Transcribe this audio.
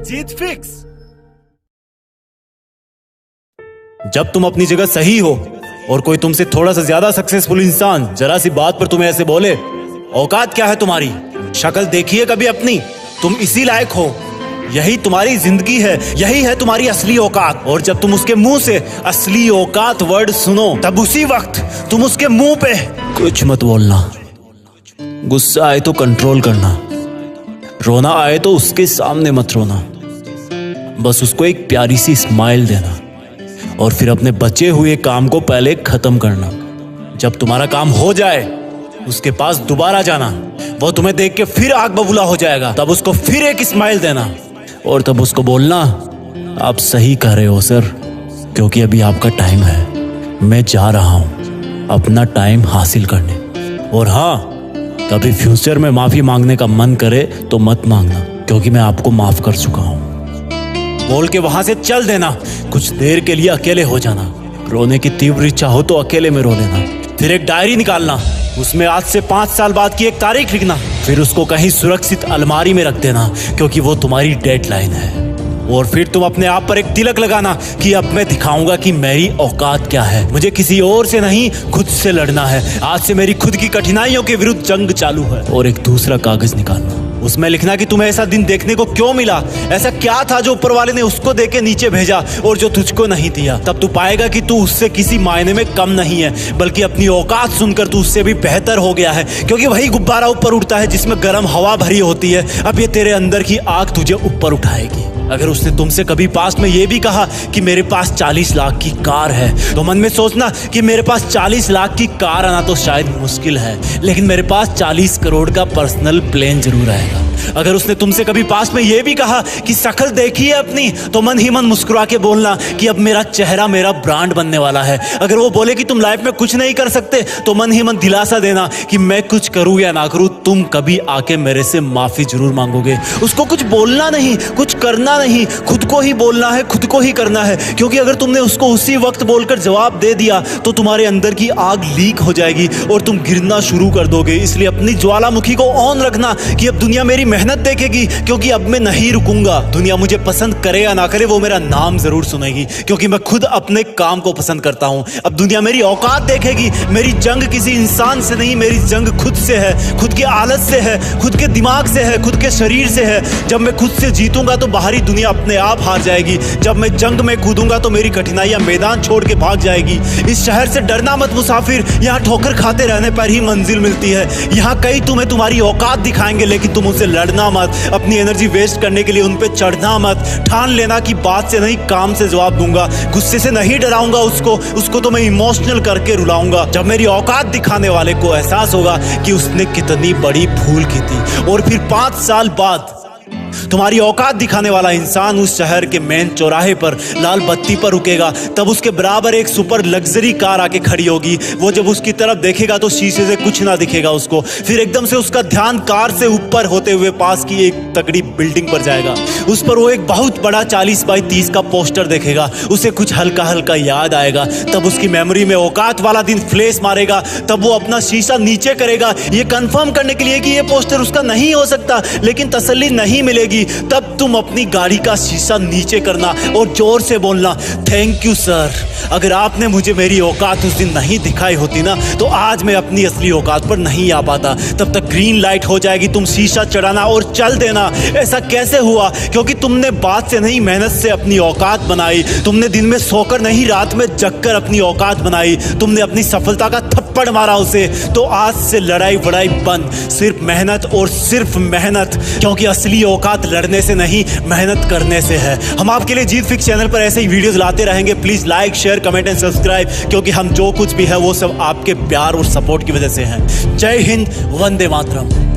जीत fix. जब तुम अपनी जगह सही हो और कोई तुमसे थोड़ा सा ज्यादा सक्सेसफुल इंसान जरा सी बात पर तुम्हें ऐसे बोले, औकात क्या है तुम्हारी, शक्ल देखिए कभी अपनी, तुम इसी लायक हो, यही तुम्हारी जिंदगी है, यही है तुम्हारी असली औकात। और जब तुम उसके मुंह से असली औकात वर्ड सुनो, तब उसी वक्त तुम उसके मुंह पे कुछ मत बोलना। गुस्सा आए तो कंट्रोल करना, रोना आए तो उसके सामने मत रोना, बस उसको एक प्यारी सी स्माइल देना और फिर अपने बचे हुए काम को पहले खत्म करना। जब तुम्हारा काम हो जाए उसके पास दोबारा जाना, वो तुम्हें देख के फिर आग बबूला हो जाएगा, तब उसको फिर एक स्माइल देना और तब उसको बोलना, आप सही कह रहे हो सर, क्योंकि अभी आपका टाइम है, मैं जा रहा हूं अपना टाइम हासिल करने। और हाँ, कभी फ्यूचर में माफी मांगने का मन करे तो मत मांगना, क्योंकि मैं आपको माफ कर चुका हूं। बोल के वहां से चल देना, कुछ देर के लिए अकेले हो जाना, रोने की तीव्र इच्छा हो तो अकेले में रो लेना, फिर एक डायरी निकालना, उसमें आज से 5 साल बाद की एक तारीख लिखना, फिर उसको कहीं सुरक्षित अलमारी में रख देना, क्योंकि वो तुम्हारी डेडलाइन है। और फिर तुम अपने आप पर एक तिलक लगाना कि अब मैं दिखाऊंगा कि मेरी औकात क्या है, मुझे किसी और से नहीं खुद से लड़ना है, आज से मेरी खुद की कठिनाइयों के विरुद्ध जंग चालू है। और एक दूसरा कागज निकालना, उसमें लिखना कि तुम्हें ऐसा दिन देखने को क्यों मिला, ऐसा क्या था जो ऊपर वाले ने उसको देके नीचे भेजा और जो तुझको नहीं दिया। तब तू पाएगा कि तू उससे किसी मायने में कम नहीं है, बल्कि अपनी औकात सुनकर तू उससे भी बेहतर हो गया है, क्योंकि वही गुब्बारा ऊपर उड़ता है जिसमें गर्म हवा भरी होती है। अब ये तेरे अंदर की आग तुझे ऊपर उठाएगी। अगर उसने तुमसे कभी पास में ये भी कहा कि मेरे पास 40 लाख की कार है, तो मन में सोचना कि मेरे पास 40 लाख की कार आना तो शायद मुश्किल है, लेकिन मेरे पास 40 करोड़ का पर्सनल प्लेन जरूर आएगा। अगर उसने तुमसे कभी पास में ये भी कहा कि शक्ल देखी है अपनी, तो मन ही मन मुस्कुरा के बोलना कि अब मेरा चेहरा मेरा ब्रांड बनने वाला है। अगर वो बोले कि तुम लाइफ में कुछ नहीं कर सकते, तो मन ही मन दिलासा देना कि मैं कुछ करूं या ना करूं, तुम कभी आके मेरे से माफी जरूर मांगोगे। उसको कुछ बोलना नहीं, कुछ करना नहीं, खुद को ही बोलना है, खुद को ही करना है, क्योंकि अगर तुमने उसको उसी वक्त बोलकर जवाब दे दिया तो तुम्हारे अंदर की आग लीक हो जाएगी और तुम गिरना शुरू कर दोगे। इसलिए अपनी ज्वालामुखी को ऑन रखना कि अब दुनिया मेरी मेहनत देखेगी, क्योंकि अब मैं नहीं रुकूंगा। दुनिया मुझे पसंद करे या ना करे, वो मेरा नाम जरूर सुनेगी, क्योंकि मैं खुद अपने काम को पसंद करता हूं। अब दुनिया मेरी औकात देखेगी। मेरी जंग किसी इंसान से नहीं, मेरी जंग खुद से है, खुद की आदत से है, खुद के दिमाग से है, खुद के शरीर से है। जब मैं खुद से जीतूंगा तो बाहरी दुनिया अपने आप हार जाएगी। जब मैं जंग में कूदूंगा तो मेरी कठिनाइयां मैदान छोड़ के भाग जाएगी। इस शहर से डरना मत मुसाफिर, यहाँ ठोकर खाते रहने पर ही मंजिल मिलती है। यहाँ कई तुम्हें तुम्हारी औकात दिखाएंगे, लेकिन तुम उनसे लड़ना मत, अपनी एनर्जी वेस्ट करने के लिए उन पे चढ़ना मत। ठान लेना कि बात से नहीं काम से जवाब दूंगा, गुस्से से नहीं डराऊंगा उसको तो मैं इमोशनल करके रुलाऊंगा। जब मेरी औकात दिखाने वाले को एहसास होगा कि उसने कितनी बड़ी भूल की थी, और फिर 5 साल बाद तुम्हारी औकात दिखाने वाला इंसान उस शहर के मेन चौराहे पर लाल बत्ती पर रुकेगा, तब उसके बराबर एक सुपर लग्जरी कार आके खड़ी होगी। वो जब उसकी तरफ देखेगा तो शीशे से कुछ ना दिखेगा उसको। फिर एकदम से उसका ध्यान कार से ऊपर होते हुए पास की एक तगड़ी बिल्डिंग पर जाएगा। उस पर वो एक बहुत बड़ा 40 बाई 30 का पोस्टर देखेगा। उसे कुछ हल्का हल्का याद आएगा। तब उसकी मेमोरी में औकात वाला दिन फ्लैश मारेगा। तब वो अपना शीशा नीचे करेगा, ये कंफर्म करने के लिए कि ये पोस्टर उसका नहीं हो सकता, लेकिन तसल्ली नहीं मिलेगी। तब तुम अपनी गाड़ी का शीशा नीचे करना और जोर से बोलना, थैंक यू सर, अगर आपने मुझे मेरी औकात उस दिन नहीं दिखाई होती ना, तो आज मैं अपनी असली औकात पर नहीं आ पाता। तब तक ग्रीन लाइट हो जाएगी, तुम शीशा चढ़ाना और चल देना। ऐसा कैसे हुआ? क्योंकि तुमने बात से नहीं मेहनत से अपनी औकात बनाई। तुमने दिन में सोकर नहीं रात में जगकर अपनी औकात बनाई। तुमने अपनी सफलता का थप्पड़ मारा उसे। तो आज से लड़ाई वड़ाई बंद, सिर्फ मेहनत और सिर्फ मेहनत, क्योंकि असली औकात लड़ने से नहीं मेहनत करने से है। हम आपके लिए जीत फिक्स चैनल पर ऐसे ही वीडियोस लाते रहेंगे। Please like, share, comment and subscribe, क्योंकि हम जो कुछ भी है वो सब आपके प्यार और सपोर्ट की वजह से है। जय हिंद, वंदे मातरम।